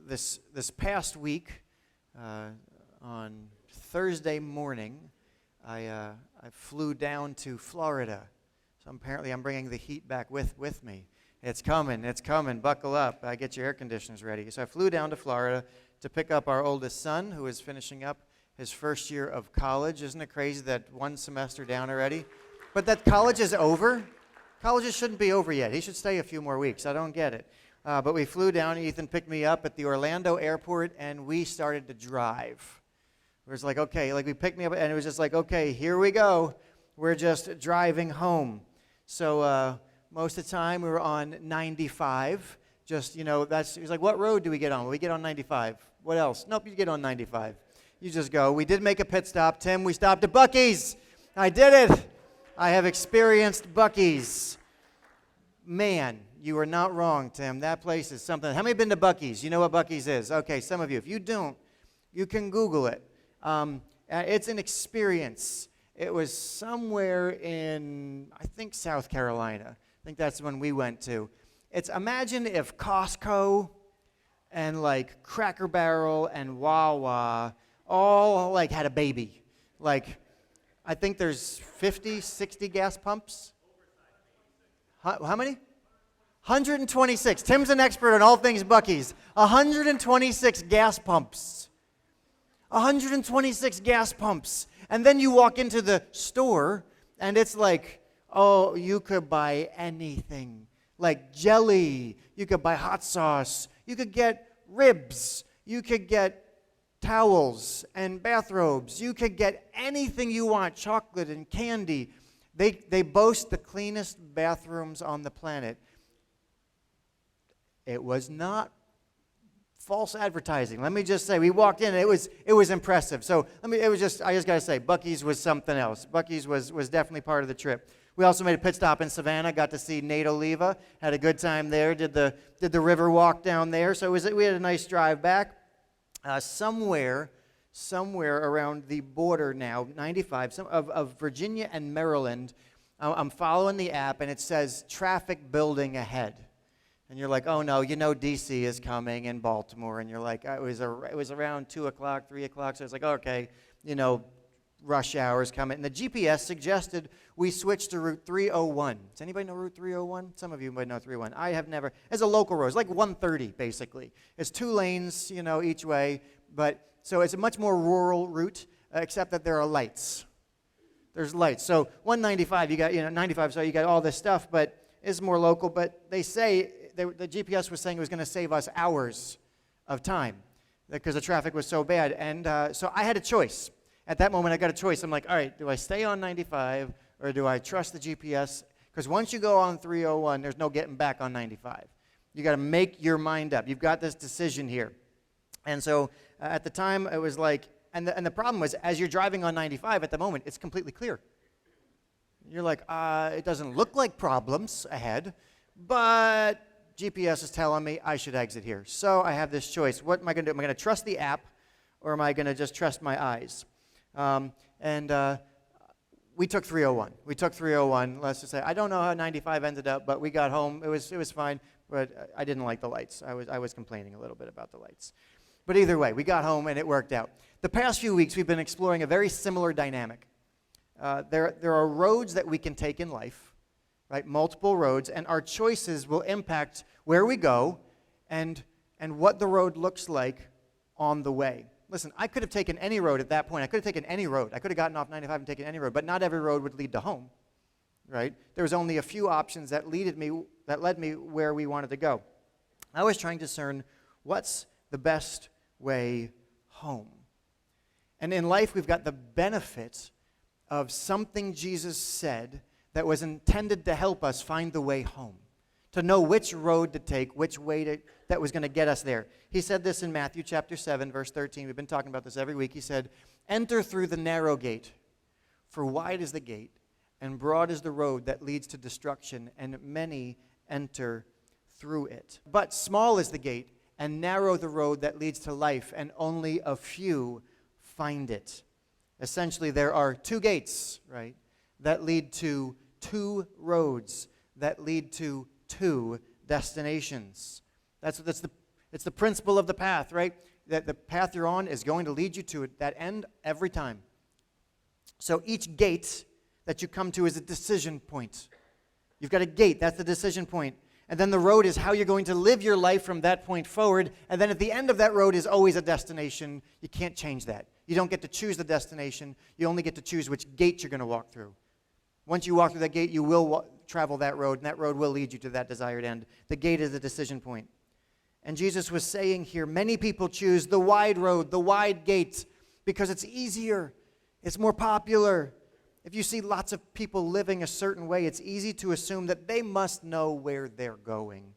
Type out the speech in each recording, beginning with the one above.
this past week, on Thursday morning, I flew down to Florida. So apparently I'm bringing the heat back with me. It's coming, buckle up. Get your air conditioners ready. So I flew down to Florida to pick up our oldest son, who is finishing up his first year of college. Isn't it crazy that one semester down already? But that college is over? Colleges shouldn't be over yet. He should stay a few more weeks. I don't get it. But we flew down. Ethan picked me up at the Orlando airport, and we started to drive. It was like, okay, like we picked me up, and it was just like, okay, here we go. We're just driving home. So most of the time we were on 95. Just, he was like, what road do we get on? Well, we get on 95. What else? Nope, you get on 95. You just go. We did make a pit stop. Tim, we stopped at Buc-ee's. I did it. I have experienced Buc-ee's. Man, you are not wrong, Tim. That place is something. How many have been to Buc-ee's? You know what Buc-ee's is? Okay, some of you. If you don't, you can Google it. It's an experience. It was somewhere in, I think, South Carolina. I think that's when we went to. Imagine if Costco and like Cracker Barrel and Wawa all like had a baby. Like, I think there's 50, 60 gas pumps. How many? 126. Tim's an expert on all things Buc-ee's. 126 gas pumps. 126 gas pumps. And then you walk into the store, and it's like, oh, you could buy anything. Like jelly. You could buy hot sauce. You could get ribs. You could get towels and bathrobes. You could get anything you want, chocolate and candy. They boast the cleanest bathrooms on the planet. It was not false advertising. Let me just say, we walked in, and it was impressive. So I just got to say, Buc-ee's was something else. Buc-ee's was definitely part of the trip. We also made a pit stop in Savannah, got to see Nate Oliva, had a good time there, did the river walk down there. So we had a nice drive back. Somewhere around the border now, 95, of Virginia and Maryland, I'm following the app, and it says traffic building ahead. And you're like, oh no, D.C. is coming in Baltimore. And you're like, it was around 2 o'clock, 3 o'clock. So it's like, okay, rush hour is coming. And the GPS suggested we switch to Route 301. Does anybody know Route 301? Some of you might know 301. I have never. It's a local road. It's like 130, basically. It's 2 lanes, each way. So it's a much more rural route, except that there are lights. There's lights. So 195, you got, 95, so you got all this stuff, but it's more local. But they say, the GPS was saying it was going to save us hours of time because the traffic was so bad. And so I had a choice. At that moment, I got a choice. I'm like, all right, do I stay on 95 or do I trust the GPS? Because once you go on 301, there's no getting back on 95. You got to make your mind up. You've got this decision here. And so at the time, it was like, and the problem was, as you're driving on 95 at the moment, it's completely clear. You're like, it doesn't look like problems ahead, but GPS is telling me I should exit here. So I have this choice. What am I going to do? Am I going to trust the app, or am I going to just trust my eyes? We took 301. Let's just say, I don't know how 95 ended up, but we got home. It was fine, but I didn't like the lights. I was complaining a little bit about the lights. But either way, we got home, and it worked out. The past few weeks, we've been exploring a very similar dynamic. There are roads that we can take in life, right? Multiple roads, and our choices will impact where we go and what the road looks like on the way. Listen, I could have taken any road at that point. I could have taken any road. I could have gotten off 95 and taken any road, but not every road would lead to home, right? There was only a few options that led me where we wanted to go. I was trying to discern what's the best way home. And in life, we've got the benefit of something Jesus said that was intended to help us find the way home, to know which road to take, which way that was going to get us there. He said this in Matthew chapter 7, verse 13. We've been talking about this every week. He said, enter through the narrow gate, for wide is the gate, and broad is the road that leads to destruction, and many enter through it. But small is the gate, and narrow the road that leads to life, and only a few find it. Essentially, there are 2 gates, right, that lead to 2 roads that lead to 2 destinations. It's the principle of the path, right? That the path you're on is going to lead you to that end every time. So each gate that you come to is a decision point. You've got a gate, that's the decision point. And then the road is how you're going to live your life from that point forward. And then at the end of that road is always a destination. You can't change that. You don't get to choose the destination. You only get to choose which gate you're going to walk through. Once you walk through that gate, you will travel that road, and that road will lead you to that desired end. The gate is the decision point. And Jesus was saying here, many people choose the wide road, the wide gate, because it's easier. It's more popular. If you see lots of people living a certain way, it's easy to assume that they must know where they're going.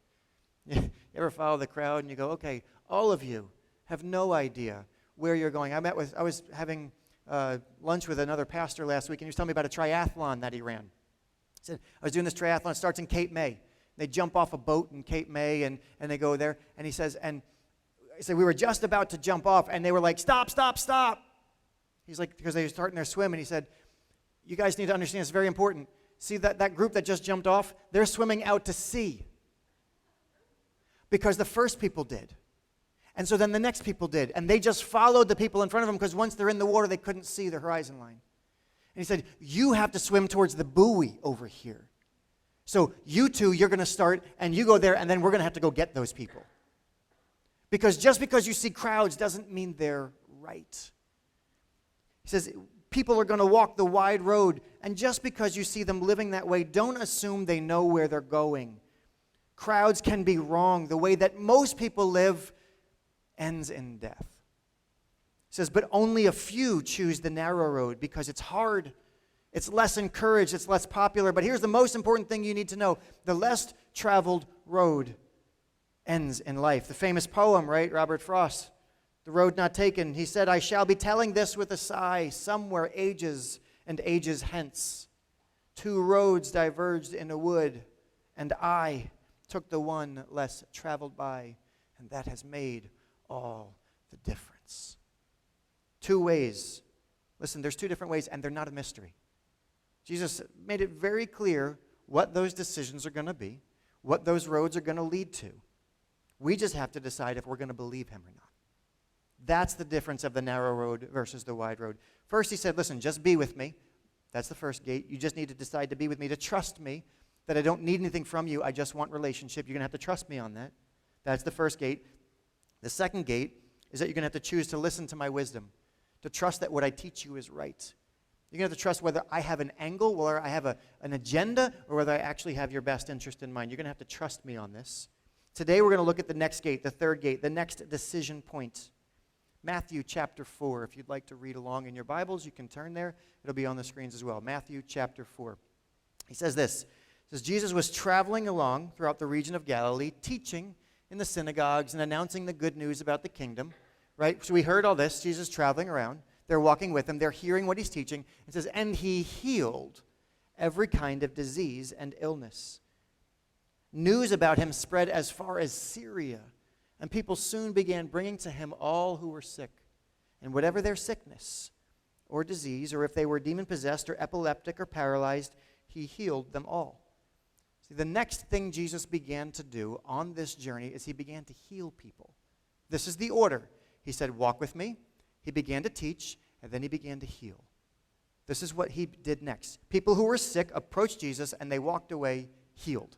You ever follow the crowd and you go, okay, all of you have no idea where you're going. I was having lunch with another pastor last week, and he was telling me about a triathlon that he ran. He said, I was doing this triathlon. It starts in Cape May. They jump off a boat in Cape May, and they go there. And he said, we were just about to jump off, and they were like, stop, stop, stop. He's like, because they were starting their swim, and he said, you guys need to understand, it's very important. See that group that just jumped off? They're swimming out to sea. Because the first people did. And so then the next people did. And they just followed the people in front of them because once they're in the water, they couldn't see the horizon line. And he said, you have to swim towards the buoy over here. So you two, you're going to start, and you go there, and then we're going to have to go get those people. Because just because you see crowds doesn't mean they're right. He says, people are going to walk the wide road, and just because you see them living that way, don't assume they know where they're going. Crowds can be wrong. The way that most people live ends in death. He says, but only a few choose the narrow road because it's hard. It's less encouraged. It's less popular. But here's the most important thing you need to know. The less traveled road ends in life. The famous poem, right? Robert Frost, The Road Not Taken. He said, I shall be telling this with a sigh, somewhere ages and ages hence. Two roads diverged in a wood, and I took the one less traveled by, and that has made all the difference. Two ways. Listen, there's two different ways, and they're not a mystery. Jesus made it very clear what those decisions are going to be, what those roads are going to lead to. We just have to decide if we're going to believe him or not. That's the difference of the narrow road versus the wide road. First, he said, listen, just be with me. That's the first gate. You just need to decide to be with me, to trust me, that I don't need anything from you. I just want relationship. You're going to have to trust me on that. That's the first gate. The second gate is that you're going to have to choose to listen to my wisdom, to trust that what I teach you is right. You're going to have to trust whether I have an angle, whether I have an agenda, or whether I actually have your best interest in mind. You're going to have to trust me on this. Today we're going to look at the next gate, the third gate, the next decision point. Matthew chapter 4. If you'd like to read along in your Bibles, you can turn there. It'll be on the screens as well. Matthew chapter 4. He says this. He says, Jesus was traveling along throughout the region of Galilee, teaching in the synagogues and announcing the good news about the kingdom. Right? So we heard all this. Jesus traveling around. They're walking with him. They're hearing what he's teaching. It says, and he healed every kind of disease and illness. News about him spread as far as Syria, and people soon began bringing to him all who were sick, and whatever their sickness or disease, or if they were demon-possessed or epileptic or paralyzed, he healed them all. See, the next thing Jesus began to do on this journey is he began to heal people. This is the order. He said, walk with me. He began to teach, and then he began to heal. This is what he did next. People who were sick approached Jesus, and they walked away healed.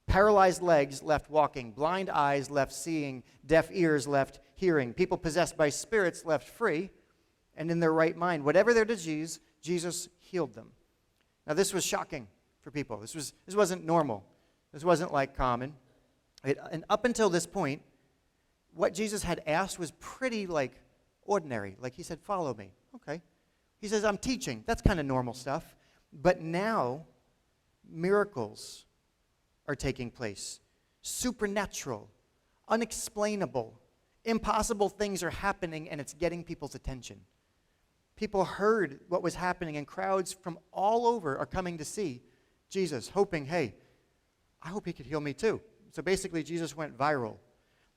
Paralyzed legs left walking, blind eyes left seeing, deaf ears left hearing, people possessed by spirits left free and in their right mind. Whatever their disease, Jesus healed them. Now this was shocking for people. This wasn't normal. This wasn't like common. And up until this point, what Jesus had asked was pretty like ordinary. Like he said, follow me. Okay. He says, I'm teaching. That's kind of normal stuff. But now, miracles are taking place. Supernatural, unexplainable, impossible things are happening, and it's getting people's attention. People heard what was happening, and crowds from all over are coming to see Jesus, hoping, hey, I hope he could heal me too. So basically, Jesus went viral.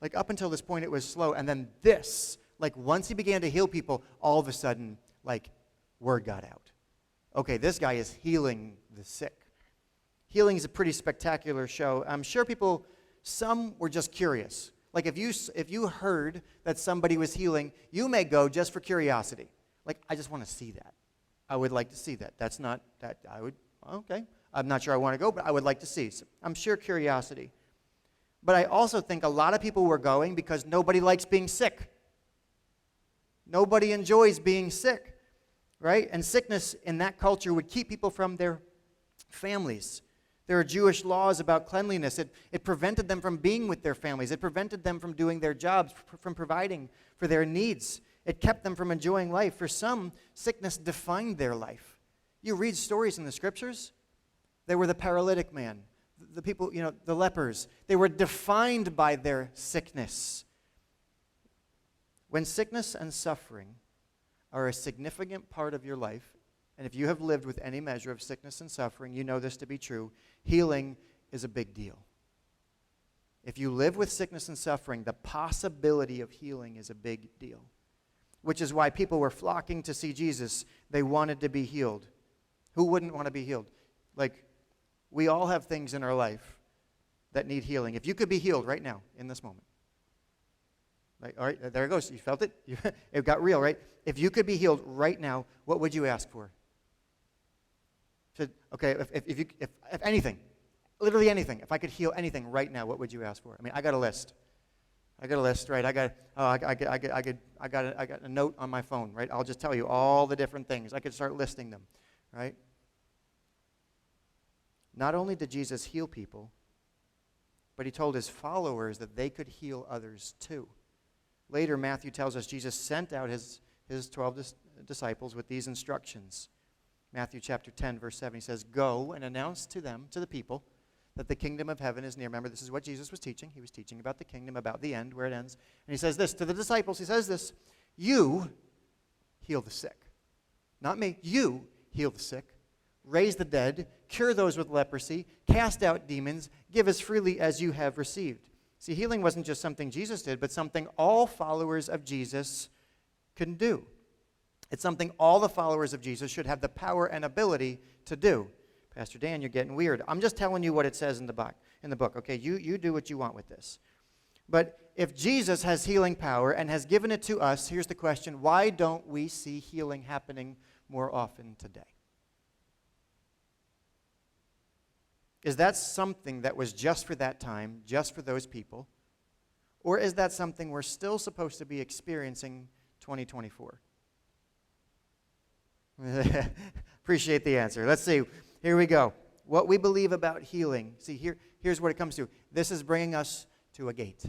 Like up until this point, it was slow, and then this, like once he began to heal people, all of a sudden, like word got out. Okay, this guy is healing the sick. Healing is a pretty spectacular show. I'm sure people, some were just curious. Like if you heard that somebody was healing, you may go just for curiosity. Like, I just want to see that. I would like to see that. That's not that I would, okay. I'm not sure I want to go, but I would like to see. So I'm sure curiosity. But I also think a lot of people were going because nobody likes being sick. Nobody enjoys being sick, right? And sickness in that culture would keep people from their families. There are Jewish laws about cleanliness. It prevented them from being with their families. It prevented them from doing their jobs, from providing for their needs. It kept them from enjoying life. For some, sickness defined their life. You read stories in the scriptures. They were the paralytic man, the people, the lepers. They were defined by their sickness. When sickness and suffering are a significant part of your life, and if you have lived with any measure of sickness and suffering, you know this to be true, healing is a big deal. If you live with sickness and suffering, the possibility of healing is a big deal, which is why people were flocking to see Jesus. They wanted to be healed. Who wouldn't want to be healed? Like, we all have things in our life that need healing. If you could be healed right now, in this moment. Like, all right, there it goes. You felt it? It got real, right? If you could be healed right now, what would you ask for? Okay, if anything, literally anything, if I could heal anything right now, what would you ask for? I mean, I got a list. Right? I got a note on my phone, right? I'll just tell you all the different things. I could start listing them, right? Not only did Jesus heal people, but he told his followers that they could heal others too. Later, Matthew tells us Jesus sent out his 12 disciples with these instructions. Matthew chapter 10, verse 7, he says, "Go and announce to them, to the people, that the kingdom of heaven is near." Remember, this is what Jesus was teaching. He was teaching about the kingdom, about the end, where it ends. And he says this to the disciples. He says this, "You heal the sick." Not me. You heal the sick. Raise the dead. Cure those with leprosy. Cast out demons. Give as freely as you have received. See, healing wasn't just something Jesus did, but something all followers of Jesus can do. It's something all the followers of Jesus should have the power and ability to do. Pastor Dan, you're getting weird. I'm just telling you what it says in the book. Okay, you do what you want with this. But if Jesus has healing power and has given it to us, here's the question: why don't we see healing happening more often today? Is that something that was just for that time, just for those people? Or is that something we're still supposed to be experiencing 2024? Appreciate the answer. Let's see. Here we go. What we believe about healing. See, here's what it comes to. This is bringing us to a gate,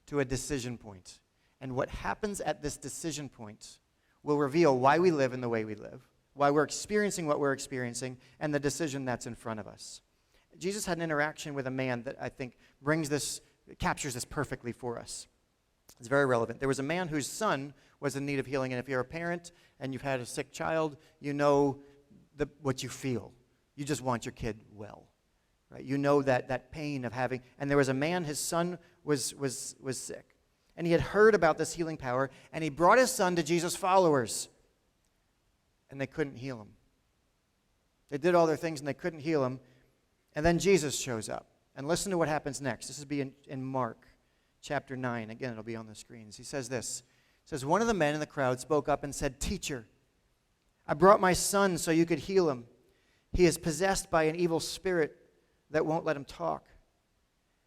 to a decision point. And what happens at this decision point will reveal why we live in the way we live, why we're experiencing what we're experiencing, and the decision that's in front of us. Jesus had an interaction with a man that I think captures this perfectly for us. It's very relevant. There was a man whose son was in need of healing, and if you're a parent and you've had a sick child, you know what you feel. You just want your kid well, right? You know that pain of having. And there was a man, his son was sick, and he had heard about this healing power, and he brought his son to Jesus' followers, and they couldn't heal him. They did all their things, and they couldn't heal him. And then Jesus shows up. And listen to what happens next. This will be in Mark chapter 9. Again, it'll be on the screens. He says this. He says, "One of the men in the crowd spoke up and said, 'Teacher, I brought my son so you could heal him. He is possessed by an evil spirit that won't let him talk.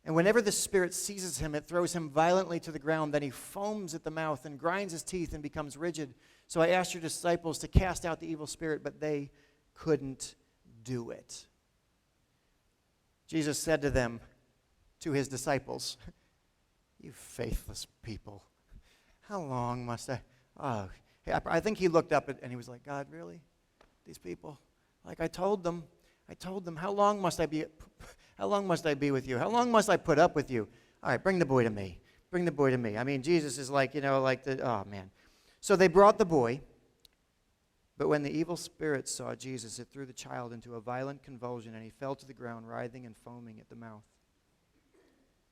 And whenever the spirit seizes him, it throws him violently to the ground. Then he foams at the mouth and grinds his teeth and becomes rigid. So I asked your disciples to cast out the evil spirit, but they couldn't do it.'" Jesus said to his disciples, "You faithless people, how long must I..." I think he looked up and he was like, "God, really? These people? Like I told them, how long must I be with you? How long must I put up with you? All right, bring the boy to me. Bring the boy to me." I mean, Jesus is like, oh man. So they brought the boy, but when the evil spirit saw Jesus, it threw the child into a violent convulsion, and he fell to the ground, writhing and foaming at the mouth.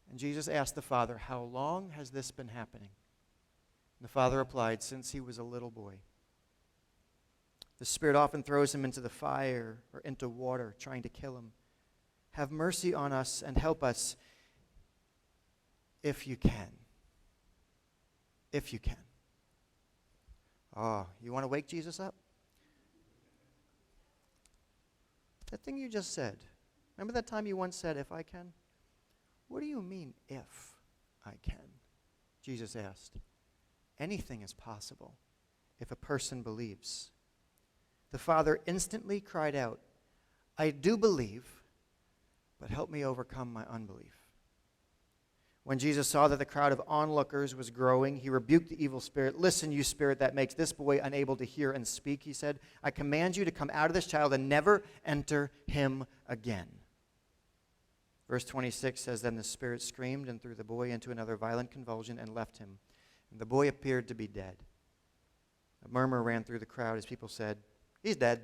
And Jesus asked the father, "How long has this been happening?" And the father replied, "Since he was a little boy. The spirit often throws him into the fire or into water, trying to kill him. Have mercy on us and help us." if you can. If you can. Oh, you want to wake Jesus up? That thing you just said. Remember that time you once said, if I can? What do you mean, if I can? Jesus asked. Anything is possible if a person believes. The father instantly cried out, I do believe, but help me overcome my unbelief. When Jesus saw that the crowd of onlookers was growing, he rebuked the evil spirit. Listen, you spirit that makes this boy unable to hear and speak, he said. I command you to come out of this child and never enter him again. Verse 26 says, Then the spirit screamed and threw the boy into another violent convulsion and left him. And the boy appeared to be dead. A murmur ran through the crowd as people said, He's dead.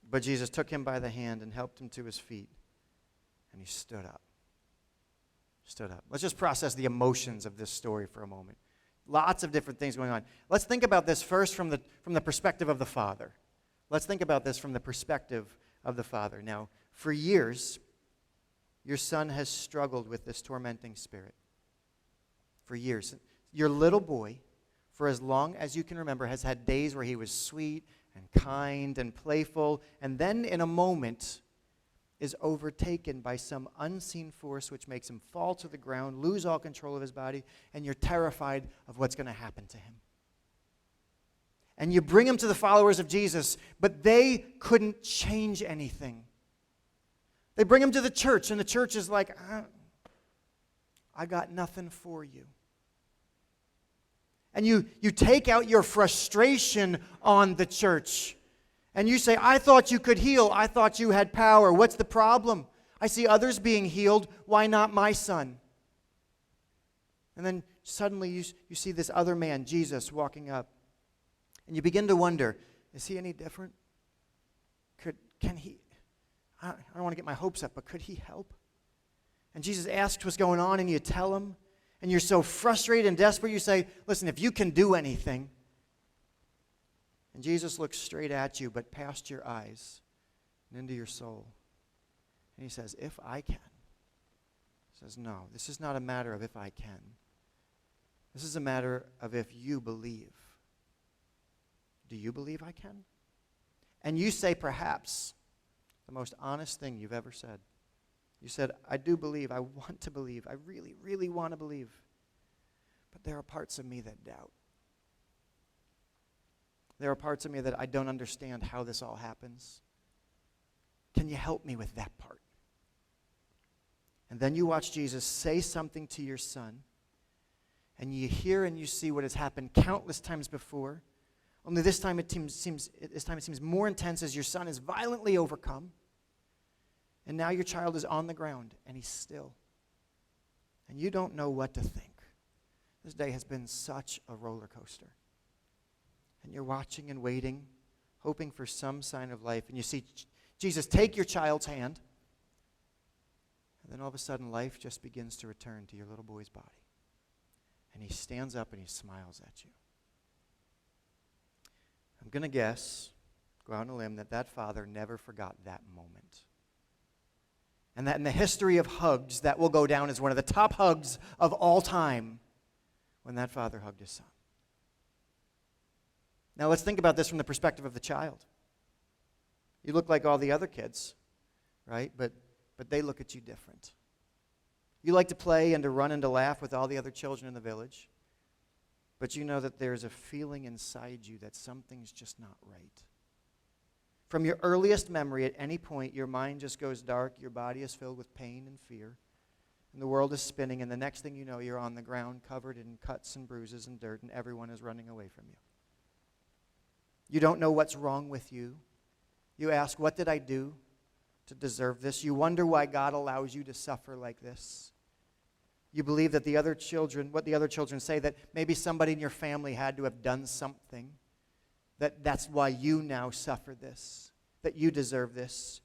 But Jesus took him by the hand and helped him to his feet. And he stood up. Stood up. Let's just process the emotions of this story for a moment. Lots of different things going on. Let's think about this first from the perspective of the father. Let's think about this from the perspective of the father. Now, for years, your son has struggled with this tormenting spirit. For years. Your little boy, for as long as you can remember, has had days where he was sweet and kind and playful, and then in a moment is overtaken by some unseen force which makes him fall to the ground, lose all control of his body, and you're terrified of what's going to happen to him. And you bring him to the followers of Jesus, but they couldn't change anything. They bring him to the church, and the church is like, I got nothing for you. And you take out your frustration on the church. And you say, I thought you could heal. I thought you had power. What's the problem? I see others being healed. Why not my son? And then suddenly you see this other man, Jesus, walking up. And you begin to wonder, is he any different? Can he? I don't want to get my hopes up, but could he help? And Jesus asks what's going on, and you tell him. And you're so frustrated and desperate, you say, listen, if you can do anything. And Jesus looks straight at you, but past your eyes and into your soul. And he says, if I can. He says, no, this is not a matter of if I can. This is a matter of if you believe. Do you believe I can? And you say perhaps the most honest thing you've ever said. You said, I do believe, I want to believe, I really, really want to believe. But there are parts of me that doubt. There are parts of me that I don't understand how this all happens. Can you help me with that part? And then you watch Jesus say something to your son, and you hear and you see what has happened countless times before. Only this time it seems more intense as your son is violently overcome. And now your child is on the ground, and he's still. And you don't know what to think. This day has been such a roller coaster. And you're watching and waiting, hoping for some sign of life. And you see Jesus take your child's hand. And then all of a sudden, life just begins to return to your little boy's body. And he stands up and he smiles at you. I'm going to guess, go out on a limb, that father never forgot that moment. And that in the history of hugs, that will go down as one of the top hugs of all time when that father hugged his son. Now let's think about this from the perspective of the child. You look like all the other kids, right? But they look at you different. You like to play and to run and to laugh with all the other children in the village. But you know that there's a feeling inside you that something's just not right. From your earliest memory, at any point, your mind just goes dark, your body is filled with pain and fear, and the world is spinning, and the next thing you know, you're on the ground covered in cuts and bruises and dirt, and everyone is running away from you. You don't know what's wrong with you. You ask, what did I do to deserve this? You wonder why God allows you to suffer like this. You believe that what the other children say, that maybe somebody in your family had to have done something, that's why you now suffer this, that you deserve this.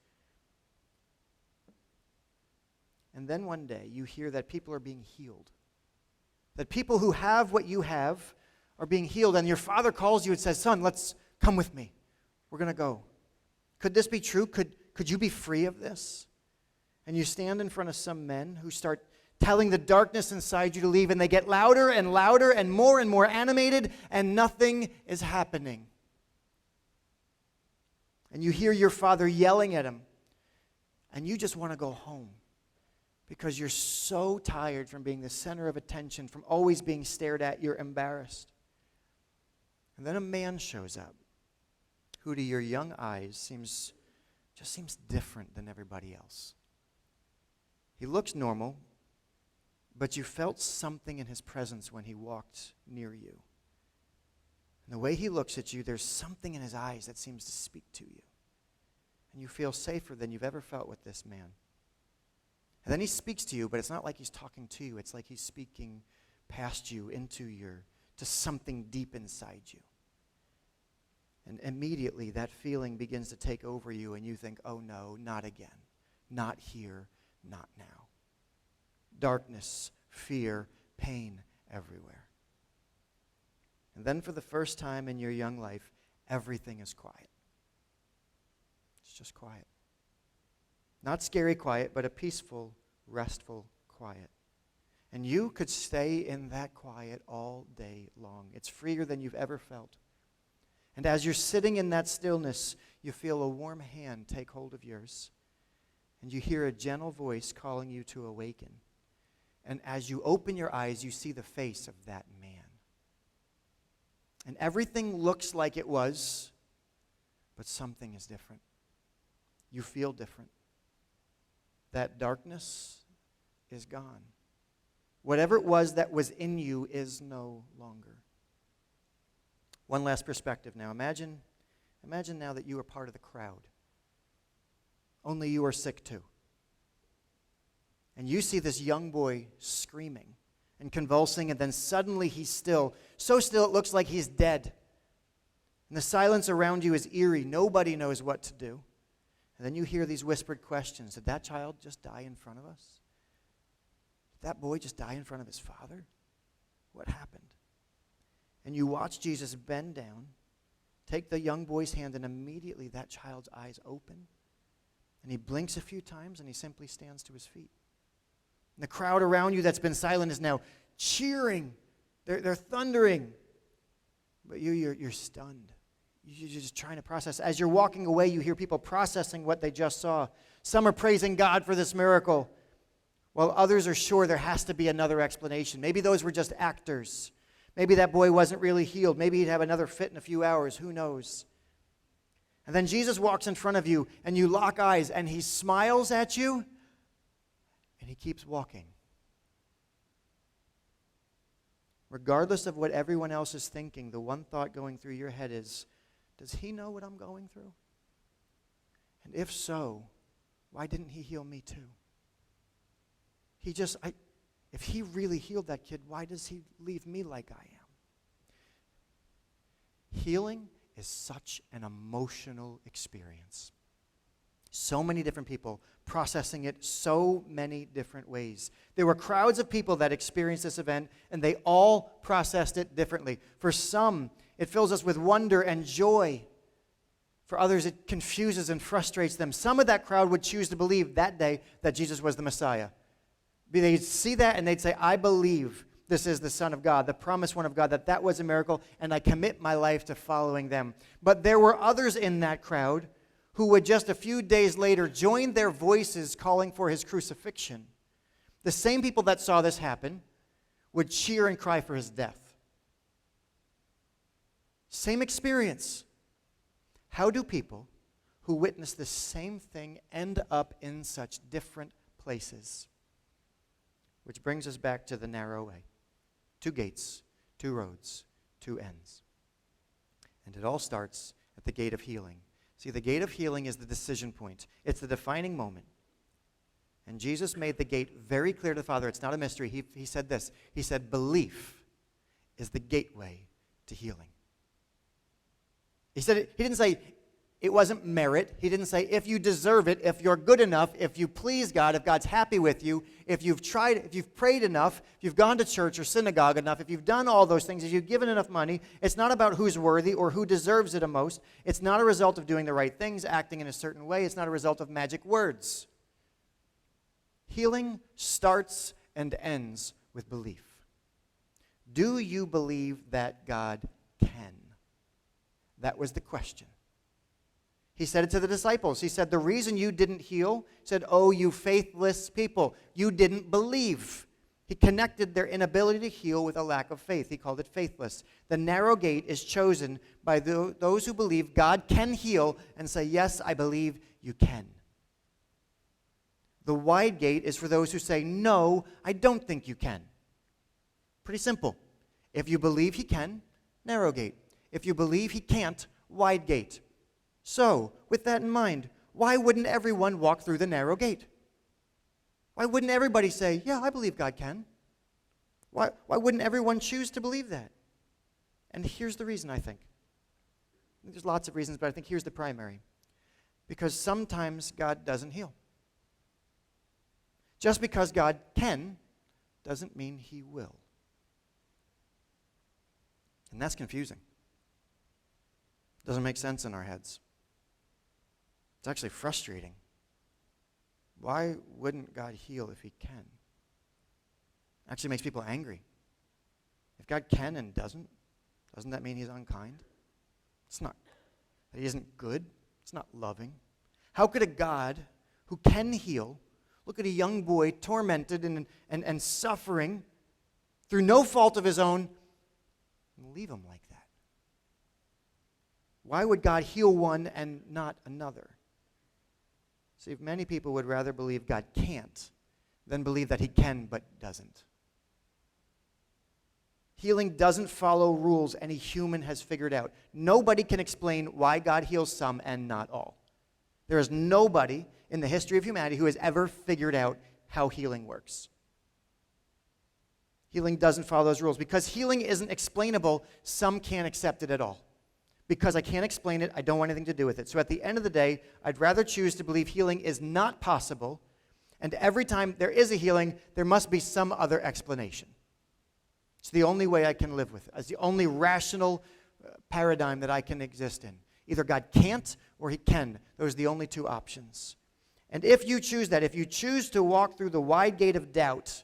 And then one day you hear that people are being healed, that people who have what you have are being healed, and your father calls you and says, son, let's come with me. We're going to go. Could this be true? Could you be free of this? And you stand in front of some men who start telling the darkness inside you to leave, and they get louder and louder and more animated, and nothing is happening. And you hear your father yelling at him, and you just want to go home because you're so tired from being the center of attention, from always being stared at. You're embarrassed. And then a man shows up who to your young eyes seems different than everybody else. He looks normal, but you felt something in his presence when he walked near you. And the way he looks at you, there's something in his eyes that seems to speak to you. And you feel safer than you've ever felt with this man. And then he speaks to you, but it's not like he's talking to you. It's like he's speaking past you to something deep inside you. And immediately that feeling begins to take over you, and you think, oh no, not again. Not here, not now. Darkness, fear, pain everywhere. And then for the first time in your young life, everything is quiet. It's just quiet. Not scary quiet, but a peaceful, restful quiet. And you could stay in that quiet all day long. It's freer than you've ever felt. And as you're sitting in that stillness, you feel a warm hand take hold of yours. And you hear a gentle voice calling you to awaken. And as you open your eyes, you see the face of that man. And everything looks like it was, but something is different. You feel different. That darkness is gone. Whatever it was that was in you is no longer. One last perspective now. Imagine now that you are part of the crowd. Only you are sick too. And you see this young boy screaming and convulsing, and then suddenly he's still. So still it looks like he's dead. And the silence around you is eerie. Nobody knows what to do. And then you hear these whispered questions. Did that child just die in front of us? Did that boy just die in front of his father? What happened? And you watch Jesus bend down, take the young boy's hand, and immediately that child's eyes open. And he blinks a few times, and he simply stands to his feet. And the crowd around you that's been silent is now cheering. They're thundering. But you're stunned. You're just trying to process. As you're walking away, you hear people processing what they just saw. Some are praising God for this miracle, while others are sure there has to be another explanation. Maybe those were just actors. Maybe that boy wasn't really healed. Maybe he'd have another fit in a few hours. Who knows? And then Jesus walks in front of you, and you lock eyes, and he smiles at you, and he keeps walking. Regardless of what everyone else is thinking, the one thought going through your head is, does he know what I'm going through? And if so, why didn't he heal me too? If he really healed that kid, why does he leave me like I am? Healing is such an emotional experience. So many different people processing it so many different ways. There were crowds of people that experienced this event, and they all processed it differently. For some, it fills us with wonder and joy. For others, it confuses and frustrates them. Some of that crowd would choose to believe that day that Jesus was the Messiah. They'd see that and they'd say, I believe this is the Son of God, the promised one of God, that was a miracle, and I commit my life to following them. But there were others in that crowd who would just a few days later join their voices calling for his crucifixion. The same people that saw this happen would cheer and cry for his death. Same experience. How do people who witness the same thing end up in such different places? Which brings us back to the narrow way. 2 gates, 2 roads, 2 ends. And it all starts at the gate of healing. See, the gate of healing is the decision point. It's the defining moment. And Jesus made the gate very clear to the Father. It's not a mystery. He said this. He said, belief is the gateway to healing. He didn't say it wasn't merit. He didn't say if you deserve it, if you're good enough, if you please God, if God's happy with you, if you've tried, if you've prayed enough, if you've gone to church or synagogue enough, if you've done all those things, if you've given enough money. It's not about who's worthy or who deserves it the most. It's not a result of doing the right things, acting in a certain way. It's not a result of magic words. Healing starts and ends with belief. Do you believe that God can? That was the question. He said it to the disciples. He said, the reason you didn't heal, he said, oh, you faithless people, you didn't believe. He connected their inability to heal with a lack of faith. He called it faithless. The narrow gate is chosen by those who believe God can heal and say, yes, I believe you can. The wide gate is for those who say, no, I don't think you can. Pretty simple. If you believe he can, narrow gate. If you believe he can't, wide gate. So, with that in mind, why wouldn't everyone walk through the narrow gate? Why wouldn't everybody say, yeah, I believe God can? Why wouldn't everyone choose to believe that? And here's the reason, I think. There's lots of reasons, but I think here's the primary. Because sometimes God doesn't heal. Just because God can doesn't mean he will. And that's confusing. Doesn't make sense in our heads. It's actually frustrating. Why wouldn't God heal if he can? Actually makes people angry. If God can and doesn't that mean he's unkind? It's not. That he isn't good. It's not loving. How could a God who can heal look at a young boy tormented and suffering through no fault of his own and leave him like that? Why would God heal one and not another? See, many people would rather believe God can't than believe that he can but doesn't. Healing doesn't follow rules any human has figured out. Nobody can explain why God heals some and not all. There is nobody in the history of humanity who has ever figured out how healing works. Healing doesn't follow those rules. Because healing isn't explainable, some can't accept it at all. Because I can't explain it, I don't want anything to do with it. So at the end of the day, I'd rather choose to believe healing is not possible, and every time there is a healing, there must be some other explanation. It's the only way I can live with it. It's the only rational paradigm that I can exist in. Either God can't or he can. Those are the only two options. And if you choose that, if you choose to walk through the wide gate of doubt,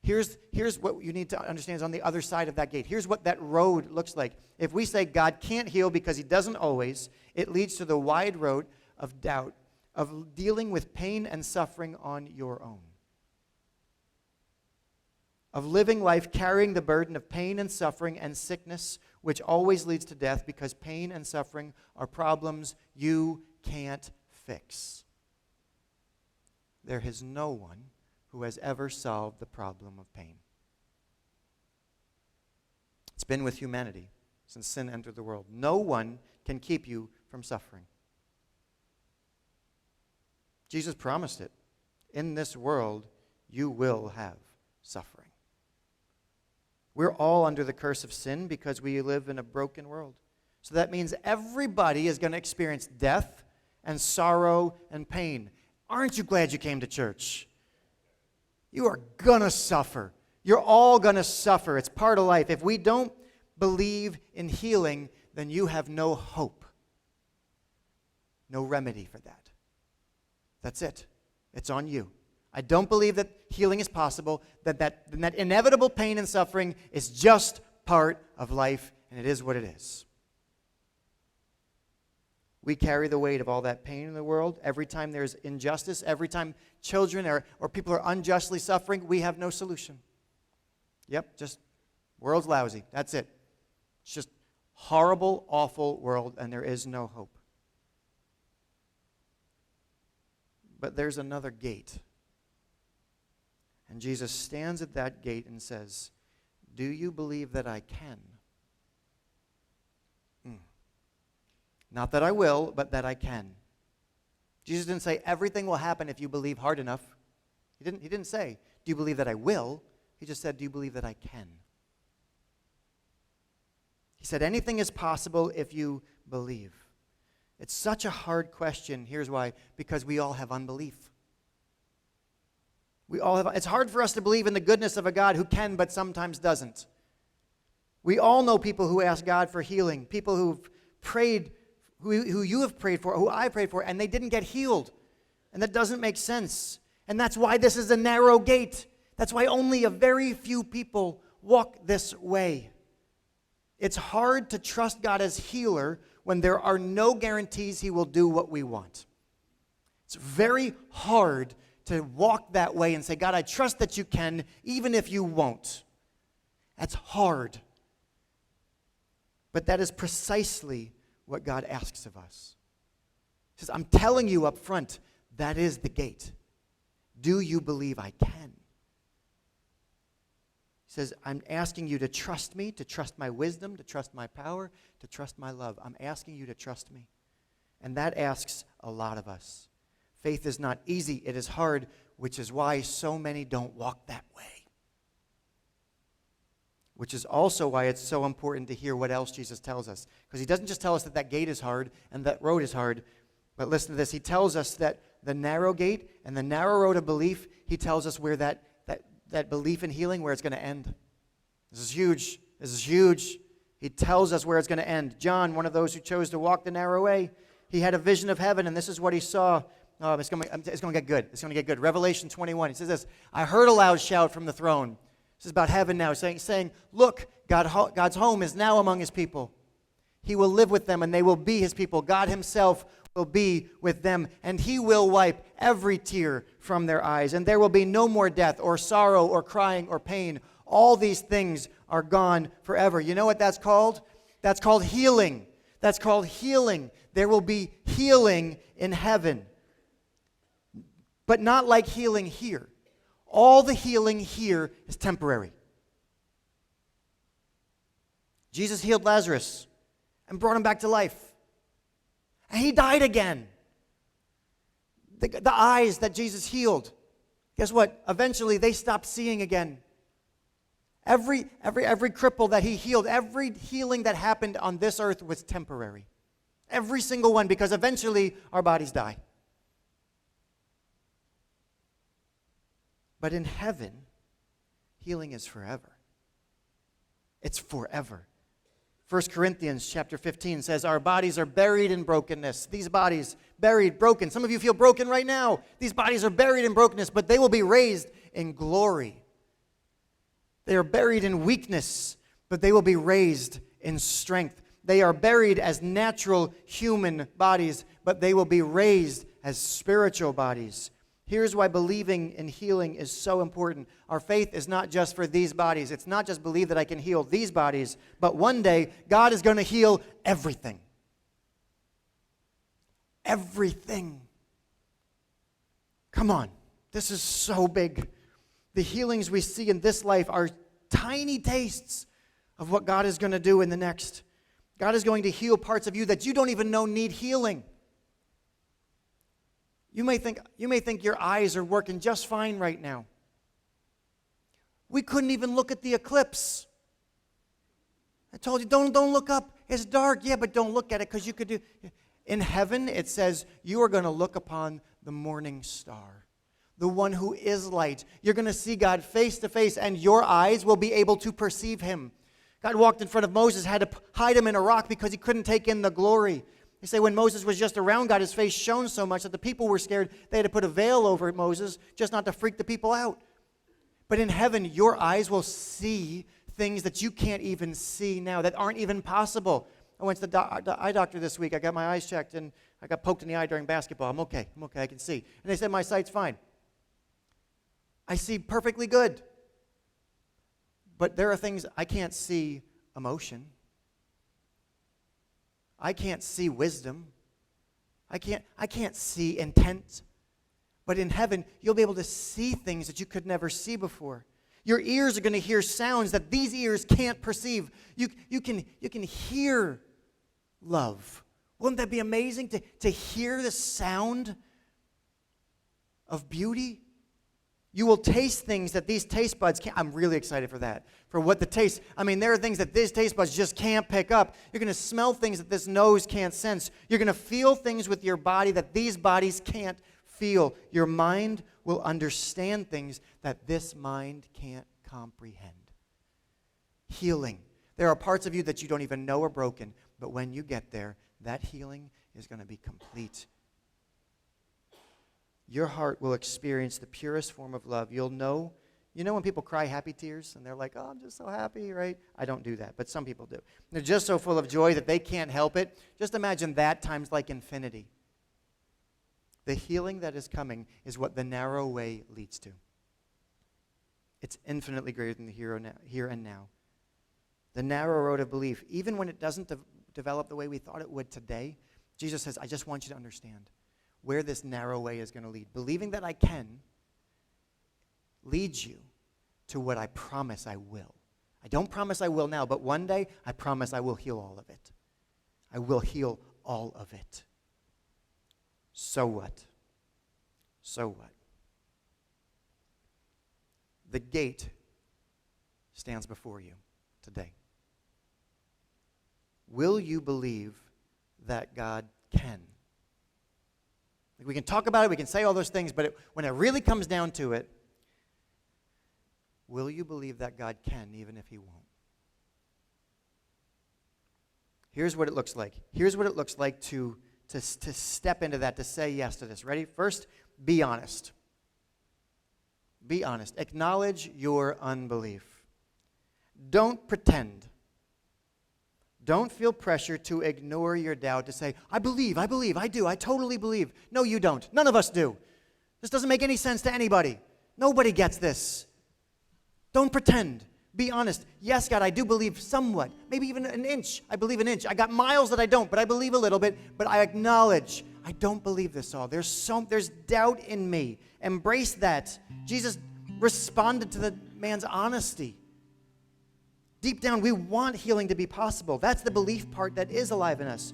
here's what you need to understand is on the other side of that gate. Here's what that road looks like. If we say God can't heal because he doesn't always, it leads to the wide road of doubt, of dealing with pain and suffering on your own. Of living life carrying the burden of pain and suffering and sickness, which always leads to death because pain and suffering are problems you can't fix. There is no one who has ever solved the problem of pain. It's been with humanity since sin entered the world. No one can keep you from suffering. Jesus promised it. In this world, you will have suffering. We're all under the curse of sin because we live in a broken world. So that means everybody is going to experience death and sorrow and pain. Aren't you glad you came to church? You are going to suffer. You're all going to suffer. It's part of life. If we don't believe in healing, then you have no hope. No remedy for that. That's it. It's on you. I don't believe that healing is possible, that inevitable pain and suffering is just part of life, and it is what it is. We carry the weight of all that pain in the world. Every time there's injustice, every time children or people are unjustly suffering, we have no solution. Yep, just world's lousy. That's it. It's just horrible, awful world, and there is no hope. But there's another gate. And Jesus stands at that gate and says, do you believe that I can? Not that I will, but that I can. Jesus didn't say everything will happen if you believe hard enough. He didn't say, do you believe that I will? He just said, do you believe that I can? He said anything is possible if you believe. It's such a hard question. Here's why. Because we all have unbelief. It's hard for us to believe in the goodness of a God who can but sometimes doesn't. We all know people who ask God for healing, people who've prayed, who you have prayed for, who I prayed for, and they didn't get healed. And that doesn't make sense. And that's why this is a narrow gate. That's why only a very few people walk this way. It's hard to trust God as healer when there are no guarantees he will do what we want. It's very hard to walk that way and say, God, I trust that you can, even if you won't. That's hard. But that is precisely what God asks of us. He says, I'm telling you up front, that is the gate. Do you believe I can? He says, I'm asking you to trust me, to trust my wisdom, to trust my power, to trust my love. I'm asking you to trust me. And that asks a lot of us. Faith is not easy. It is hard, which is why so many don't walk that way. Which is also why it's so important to hear what else Jesus tells us. Because he doesn't just tell us that that gate is hard and that road is hard, but listen to this. He tells us that the narrow gate and the narrow road of belief, he tells us where that belief in healing, where it's going to end. This is huge. This is huge. He tells us where it's going to end. John, one of those who chose to walk the narrow way, he had a vision of heaven, and this is what he saw. Oh, it's going to get good. It's going to get good. Revelation 21, he says this, I heard a loud shout from the throne. This is about heaven now, saying, look, God's home is now among his people. He will live with them, and they will be his people. God himself will be with them, and he will wipe every tear from their eyes. And there will be no more death or sorrow or crying or pain. All these things are gone forever. You know what that's called? That's called healing. That's called healing. There will be healing in heaven. But not like healing here. All the healing here is temporary. Jesus healed Lazarus and brought him back to life. And he died again. The eyes that Jesus healed, guess what? Eventually they stopped seeing again. Every cripple that he healed, every healing that happened on this earth was temporary. Every single one, because eventually our bodies die. But in heaven, healing is forever. It's forever. 1 Corinthians chapter 15 says, our bodies are buried in brokenness. These bodies, buried, broken. Some of you feel broken right now. These bodies are buried in brokenness, but they will be raised in glory. They are buried in weakness, but they will be raised in strength. They are buried as natural human bodies, but they will be raised as spiritual bodies. Here's why believing in healing is so important. Our faith is not just for these bodies. It's not just believe that I can heal these bodies, but one day God is going to heal everything. Everything. Come on. This is so big. The healings we see in this life are tiny tastes of what God is going to do in the next. God is going to heal parts of you that you don't even know need healing. You may think your eyes are working just fine right now. We couldn't even look at the eclipse. I told you, don't look up. It's dark. Yeah, but don't look at it because you could do. In heaven, it says you are going to look upon the morning star, the one who is light. You're going to see God face to face, and your eyes will be able to perceive him. God walked in front of Moses, had to hide him in a rock because he couldn't take in the glory. They say when Moses was just around God, his face shone so much that the people were scared. They had to put a veil over Moses just not to freak the people out. But in heaven, your eyes will see things that you can't even see now, that aren't even possible. I went to the eye doctor this week. I got my eyes checked, and I got poked in the eye during basketball. I'm okay. I can see. And they said my sight's fine. I see perfectly good. But there are things I can't see: emotion. I can't see wisdom. I can't see intent. But in heaven, you'll be able to see things that you could never see before. Your ears are going to hear sounds that these ears can't perceive. You can hear love. Wouldn't that be amazing to hear the sound of beauty? You will taste things that these taste buds can't. I'm really excited for that. For what the taste. I mean, there are things that these taste buds just can't pick up. You're going to smell things that this nose can't sense. You're going to feel things with your body that these bodies can't feel. Your mind will understand things that this mind can't comprehend. Healing. There are parts of you that you don't even know are broken, but when you get there, that healing is going to be complete. your heart will experience the purest form of love. You'll know, when people cry happy tears and they're like, oh, I'm just so happy, right? I don't do that, but some people do. They're just so full of joy that they can't help it. Just imagine that times like infinity. The healing that is coming is what the narrow way leads to. It's infinitely greater than the here and now. The narrow road of belief, even when it doesn't develop the way we thought it would today, Jesus says, I just want you to understand where this narrow way is going to lead. Believing that I can leads you to what I promise I will. I don't promise I will now, but one day I promise I will heal all of it. I will heal all of it. So what? So what? The gate stands before you today. Will you believe that God can? We can talk about it, we can say all those things, but when it really comes down to it, will you believe that God can, even if he won't? Here's what it looks like. Here's what it looks like to step into that, to say yes to this. Ready? First, be honest. Be honest. Acknowledge your unbelief. Don't pretend. Don't feel pressure to ignore your doubt, to say, I believe, I do, I totally believe. No, you don't. None of us do. This doesn't make any sense to anybody. Nobody gets this. Don't pretend. Be honest. Yes, God, I do believe somewhat. Maybe even an inch. I believe an inch. I got miles that I don't, but I believe a little bit. But I acknowledge I don't believe this all. There's doubt in me. Embrace that. Jesus responded to the man's honesty. Deep down, we want healing to be possible. That's the belief part that is alive in us.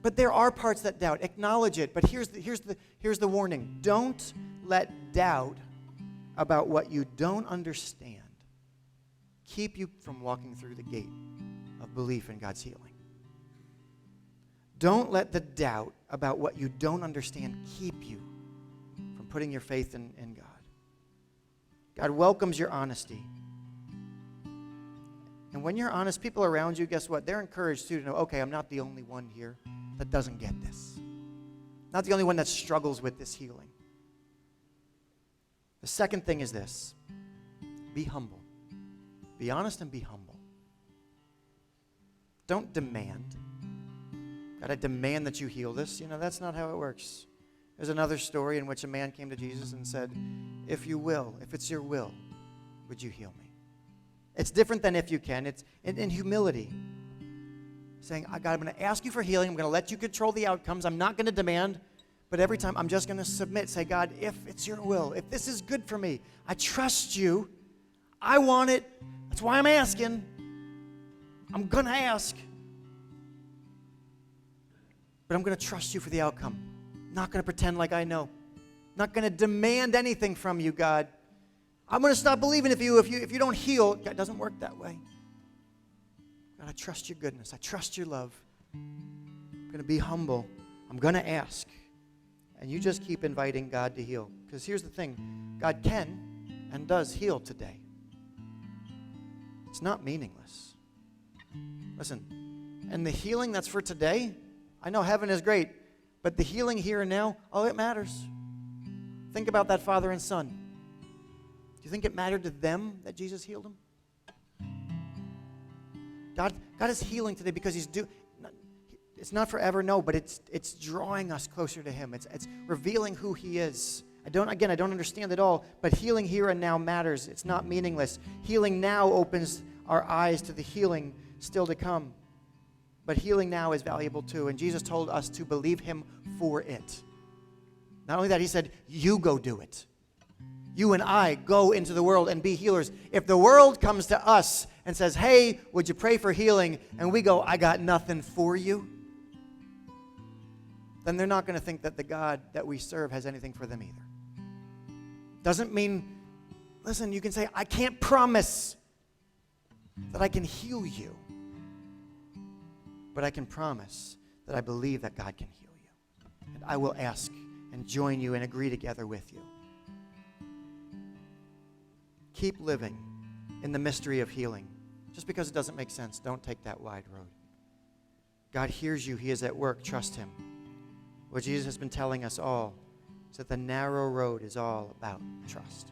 But there are parts that doubt. Acknowledge it. But here's the warning. Don't let doubt about what you don't understand keep you from walking through the gate of belief in God's healing. Don't let the doubt about what you don't understand keep you from putting your faith in God. God welcomes your honesty. And when you're honest, people around you, guess what? They're encouraged too to know, okay, I'm not the only one here that doesn't get this. Not the only one that struggles with this healing. The second thing is this. Be humble. Be honest and be humble. Don't demand. God, I demand that you heal this. That's not how it works. There's another story in which a man came to Jesus and said, if you will, if it's your will, would you heal me? It's different than if you can. It's in humility. Saying, God, I'm going to ask you for healing. I'm going to let you control the outcomes. I'm not going to demand. But every time I'm just going to submit. Say, God, if it's your will, if this is good for me, I trust you. I want it. That's why I'm asking. I'm going to ask. But I'm going to trust you for the outcome. Not going to pretend like I know. Not going to demand anything from you, God. I'm going to stop believing if you don't heal. God, it doesn't work that way. God, I trust your goodness. I trust your love. I'm going to be humble. I'm going to ask. And you just keep inviting God to heal. Because here's the thing. God can and does heal today. It's not meaningless. Listen, and the healing that's for today, I know heaven is great, but the healing here and now, it matters. Think about that father and son. Do you think it mattered to them that Jesus healed them? God is healing today because it's not forever, no, but it's drawing us closer to him. It's revealing who he is. I don't understand it all, but healing here and now matters. It's not meaningless. Healing now opens our eyes to the healing still to come. But healing now is valuable too, and Jesus told us to believe him for it. Not only that, he said, you go do it. You and I go into the world and be healers. If the world comes to us and says, hey, would you pray for healing? And we go, I got nothing for you. Then they're not going to think that the God that we serve has anything for them either. Doesn't mean, listen, you can say, I can't promise that I can heal you. But I can promise that I believe that God can heal you. And I will ask and join you and agree together with you. Keep living in the mystery of healing. Just because it doesn't make sense, don't take that wide road. God hears you. He is at work. Trust him. What Jesus has been telling us all So that the narrow road is all about trust.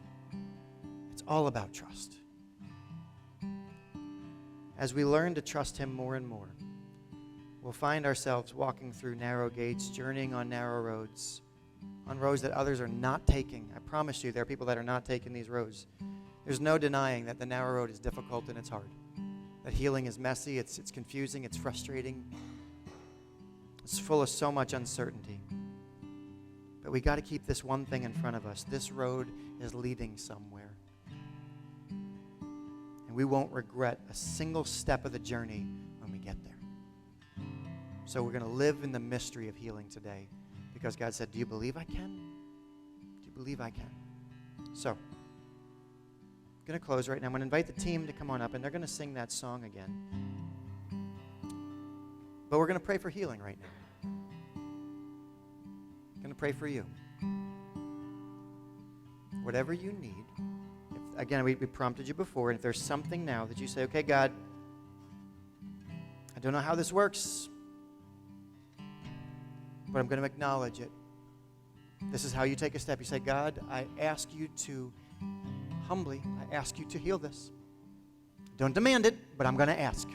It's all about trust. As we learn to trust him more and more, we'll find ourselves walking through narrow gates, journeying on narrow roads, on roads that others are not taking. I promise you, there are people that are not taking these roads. There's no denying that the narrow road is difficult and it's hard. That healing is messy, it's confusing, it's frustrating. It's full of so much uncertainty. But we got to keep this one thing in front of us. This road is leading somewhere. And we won't regret a single step of the journey when we get there. So we're going to live in the mystery of healing today because God said, do you believe I can? Do you believe I can? So, I'm going to close right now. I'm going to invite the team to come on up, and they're going to sing that song again. But we're going to pray for healing right now. I'm going to pray for you. Whatever you need. Again, we prompted you before, and if there's something now that you say, okay, God, I don't know how this works, but I'm going to acknowledge it. This is how you take a step. You say, God, I ask you to, humbly, I ask you to heal this. Don't demand it, but I'm going to ask.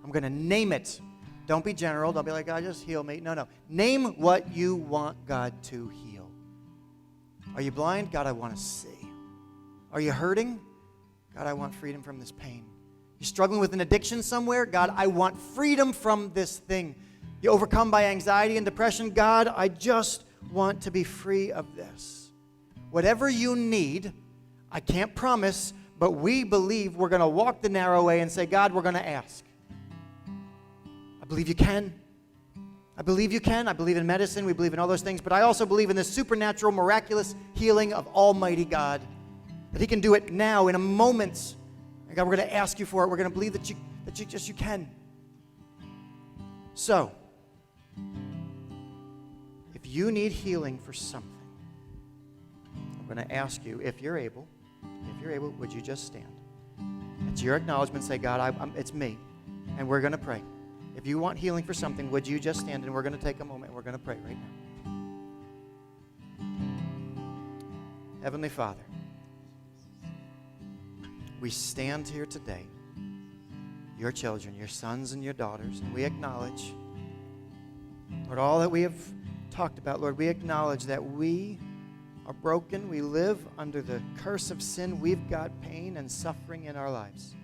I'm going to name it. Don't be general. Don't be like, God, just heal me. No. Name what you want God to heal. Are you blind? God, I want to see. Are you hurting? God, I want freedom from this pain. You're struggling with an addiction somewhere? God, I want freedom from this thing. You're overcome by anxiety and depression? God, I just want to be free of this. Whatever you need, I can't promise, but we believe we're going to walk the narrow way and say, God, we're going to ask. I believe you can. I believe you can. I believe in medicine. We believe in all those things. But I also believe in the supernatural, miraculous healing of Almighty God. That he can do it now in a moment. And God, we're going to ask you for it. We're going to believe that you can. So, if you need healing for something, I'm going to ask you, if you're able, would you just stand? It's your acknowledgement. Say, God, it's me. And we're going to pray. If you want healing for something, would you just stand, and we're going to take a moment. We're going to pray right now. Heavenly Father, we stand here today, your children, your sons and your daughters, and we acknowledge, Lord, all that we have talked about. Lord, we acknowledge that we are broken. We live under the curse of sin. We've got pain and suffering in our lives.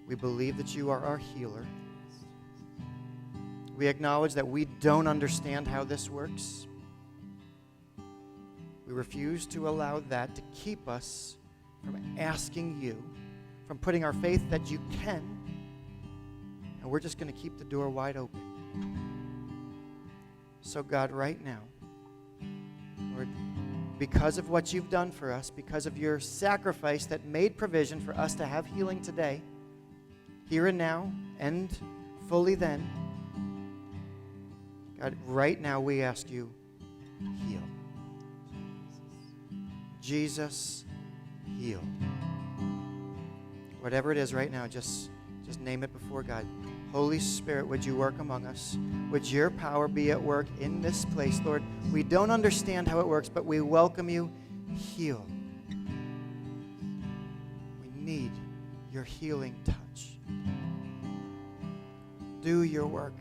We believe that you are our healer. We acknowledge that we don't understand how this works. We refuse to allow that to keep us from asking you, from putting our faith that you can, and we're just going to keep the door wide open. So God, right now, Lord, because of what you've done for us, because of your sacrifice that made provision for us to have healing today, here and now, and fully then, God, right now we ask you, heal. Jesus, heal. Whatever it is right now, just name it before God. Holy Spirit, would you work among us? Would your power be at work in this place, Lord? We don't understand how it works, but we welcome you. Heal. We need your healing touch. Do your work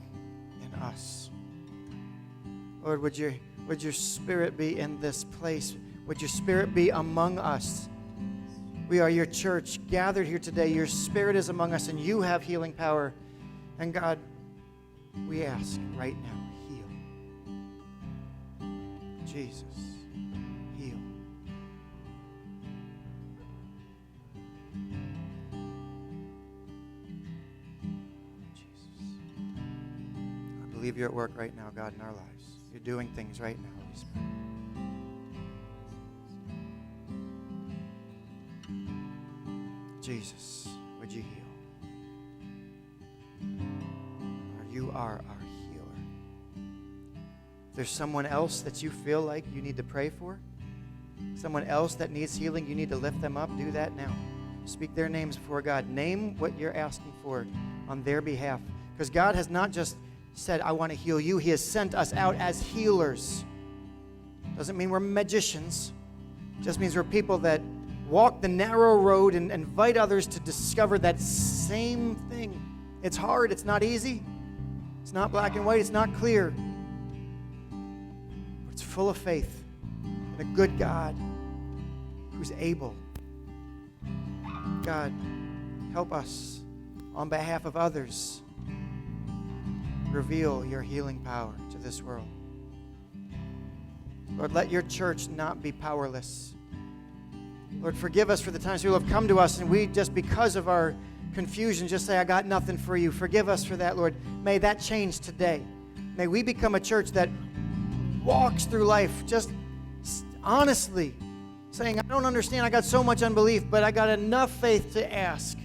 in us. Lord, would your Spirit be in this place? Would your Spirit be among us? We are your church gathered here today. Your Spirit is among us, and you have healing power. And God, we ask right now, heal. Jesus, heal. Jesus. I believe you're at work right now, God, in our lives. You're doing things right now, Holy Spirit. Jesus, would you heal? Lord, you are our healer. If there's someone else that you feel like you need to pray for, someone else that needs healing, you need to lift them up, do that now. Speak their names before God. Name what you're asking for on their behalf. Because God has not just said, I want to heal you. He has sent us out as healers. Doesn't mean we're magicians. It just means we're people that walk the narrow road and invite others to discover that same thing. It's hard. It's not easy. It's not black and white. It's not clear. But it's full of faith in a good God who's able. God, help us on behalf of others. Reveal your healing power to this world. Lord, let your church not be powerless. Lord, forgive us for the times people have come to us and we just, because of our confusion, just say, I got nothing for you. Forgive us for that, Lord. May that change today. May we become a church that walks through life just honestly saying, I don't understand. I got so much unbelief, but I got enough faith to ask.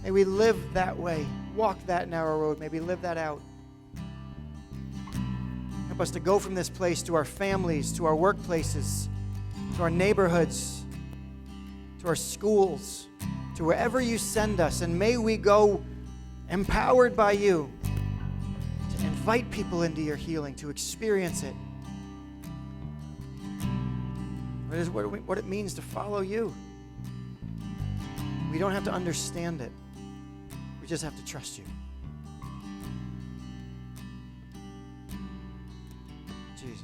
May we live that way. Walk that narrow road. May we live that out. Help us to go from this place to our families, to our workplaces, to our neighborhoods, to our schools, to wherever you send us. And may we go empowered by you to invite people into your healing, to experience it. What it means to follow you. We don't have to understand it. We just have to trust you. Jesus.